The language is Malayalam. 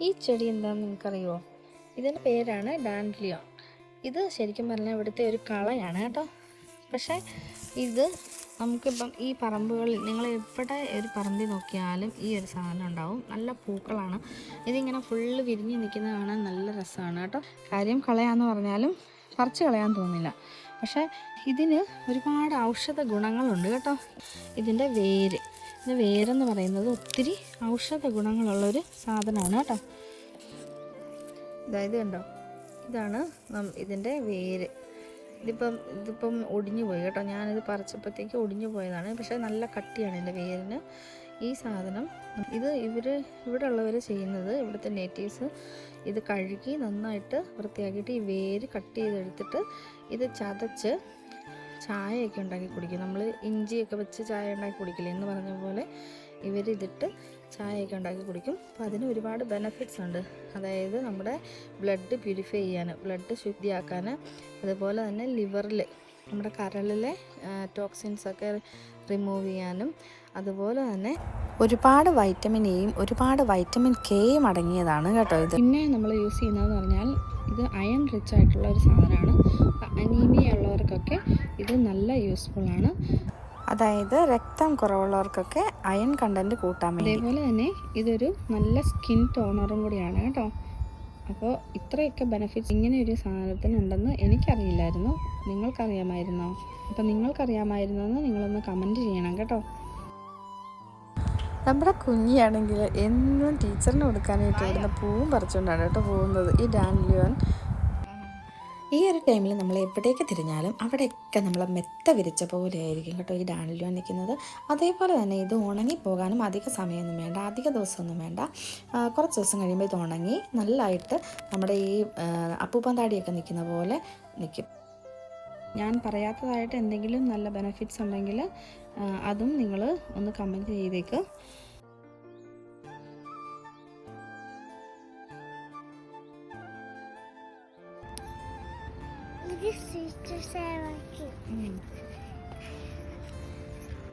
ഈ ചെടി എന്താണെന്ന് നിങ്ങൾക്കറിയുമോ? ഇതിൻ്റെ പേരാണ് ഡാൻഡ്ലിയോൺ. ഇത് ശരിക്കും പറഞ്ഞാൽ ഇവിടുത്തെ ഒരു കളയാണ് കേട്ടോ. പക്ഷേ ഇത് നമുക്കിപ്പം ഈ പറമ്പുകളിൽ നിങ്ങൾ എവിടെ ഒരു പറമ്പിൽ നോക്കിയാലും ഈ ഒരു സാധനം ഉണ്ടാവും. നല്ല പൂക്കളാണ്. ഇതിങ്ങനെ ഫുള്ള് വിരിഞ്ഞ് നിൽക്കുന്നത് കാണാൻ നല്ല രസമാണ് കേട്ടോ. കാര്യം കളയാന്ന് പറഞ്ഞാലും പറിച്ച് കളയാൻ തോന്നില്ല. പക്ഷേ ഇതിന് ഒരുപാട് ഔഷധ ഗുണങ്ങളുണ്ട് കേട്ടോ. ഇതിൻ്റെ വേരെന്ന് പറയുന്നത് ഒത്തിരി ഔഷധ ഗുണങ്ങളുള്ളൊരു സാധനമാണ് കേട്ടോ. ഇത് കണ്ടോ, ഇതാണ് ഇതിൻ്റെ വേര്. ഇതിപ്പം ഒടിഞ്ഞു പോയി കേട്ടോ. ഞാനിത് പറിച്ചപ്പോഴത്തേക്ക് ഒടിഞ്ഞു പോയതാണ്. പക്ഷേ നല്ല കട്ടിയാണ് ഇതിൻ്റെ വേരിന്. ഈ സാധനം ഇത് ഇവിടെ ഉള്ളവർ ചെയ്യുന്നത്, ഇവിടുത്തെ നേറ്റീവ്സ് ഇത് കഴുകി നന്നായിട്ട് വൃത്തിയാക്കിയിട്ട് ഈ വേര് കട്ട് ചെയ്തെടുത്തിട്ട് ഇത് ചതച്ച് ചായയൊക്കെ ഉണ്ടാക്കി കുടിക്കും. നമ്മൾ ഇഞ്ചിയൊക്കെ വെച്ച് ചായ ഉണ്ടാക്കി കുടിക്കില്ലേ എന്ന് പറഞ്ഞ പോലെ ഇവരിതിട്ട് ചായയൊക്കെ ഉണ്ടാക്കി കുടിക്കും. അപ്പോൾ അതിന് ഒരുപാട് ബെനഫിറ്റ്സ് ഉണ്ട്. അതായത് നമ്മുടെ ബ്ലഡ് പ്യൂരിഫൈ ചെയ്യാൻ, ബ്ലഡ് ശുദ്ധിയാക്കാൻ, അതുപോലെ തന്നെ ലിവറിൽ നമ്മുടെ കരളിലെ ടോക്സിൻസൊക്കെ റിമൂവ് ചെയ്യാനും, അതുപോലെ തന്നെ ഒരുപാട് വൈറ്റമിൻ എയും ഒരുപാട് വൈറ്റമിൻ കെയും അടങ്ങിയതാണ് കേട്ടോ ഇത്. പിന്നെ നമ്മൾ യൂസ് ചെയ്യുന്നതെന്ന് പറഞ്ഞാൽ ഇത് അയൺ റിച്ച് ആയിട്ടുള്ള ഒരു സാധനമാണ്. അനീമിയ ഉള്ളവർക്കൊക്കെ ഇത് നല്ല യൂസ്ഫുള്ളാണ്. അതായത് രക്തം കുറവുള്ളവർക്കൊക്കെ അയൺ കണ്ടൻറ്റ് കൂട്ടാൻ വേണ്ടി. അതേപോലെ തന്നെ ഇതൊരു നല്ല സ്കിൻ ടോണറും കൂടിയാണ് കേട്ടോ. അപ്പോൾ ഇത്രയൊക്കെ ബെനഫിറ്റ്സ് ഇങ്ങനെ ഒരു സാധനത്തിനുണ്ടെന്ന് എനിക്കറിയില്ലായിരുന്നു. നിങ്ങൾക്കറിയാമായിരുന്നോ? അപ്പോൾ നിങ്ങൾക്കറിയാമായിരുന്നോന്ന് നിങ്ങളൊന്ന് കമൻറ്റ് ചെയ്യണം കേട്ടോ. നമ്മുടെ കുഞ്ഞിയാണെങ്കിൽ എന്നും ടീച്ചറിന് കൊടുക്കാനായിട്ട് ഇവിടുന്ന് പൂവും പറിച്ചുകൊണ്ടാണ് കേട്ടോ പോകുന്നത്. ഈ ഡാൻഡ്ലിയോൺ ഈ ഒരു ടൈമിൽ നമ്മൾ എവിടേക്ക് തിരിഞ്ഞാലും അവിടെയൊക്കെ നമ്മൾ മെത്ത വിരിച്ച പോലെ ആയിരിക്കും കേട്ടോ ഈ ഡാൻഡ്ലിയോൺ നിൽക്കുന്നത്. അതേപോലെ തന്നെ ഇത് ഉണങ്ങിപ്പോകാനും അധിക സമയമൊന്നും വേണ്ട, അധിക ദിവസമൊന്നും വേണ്ട. കുറച്ച് ദിവസം കഴിയുമ്പോൾ ഇത് ഉണങ്ങി നല്ലതായിട്ട് നമ്മുടെ ഈ അപ്പൂപ്പൻ താടിയൊക്കെ നിൽക്കുന്ന പോലെ നിൽക്കും. ഞാൻ പറയാത്തതായിട്ട് എന്തെങ്കിലും നല്ല ബെനഫിറ്റ്സ് ഉണ്ടെങ്കിൽ അതും നിങ്ങൾ ഒന്ന് കമൻറ്റ് ചെയ്തേക്ക്.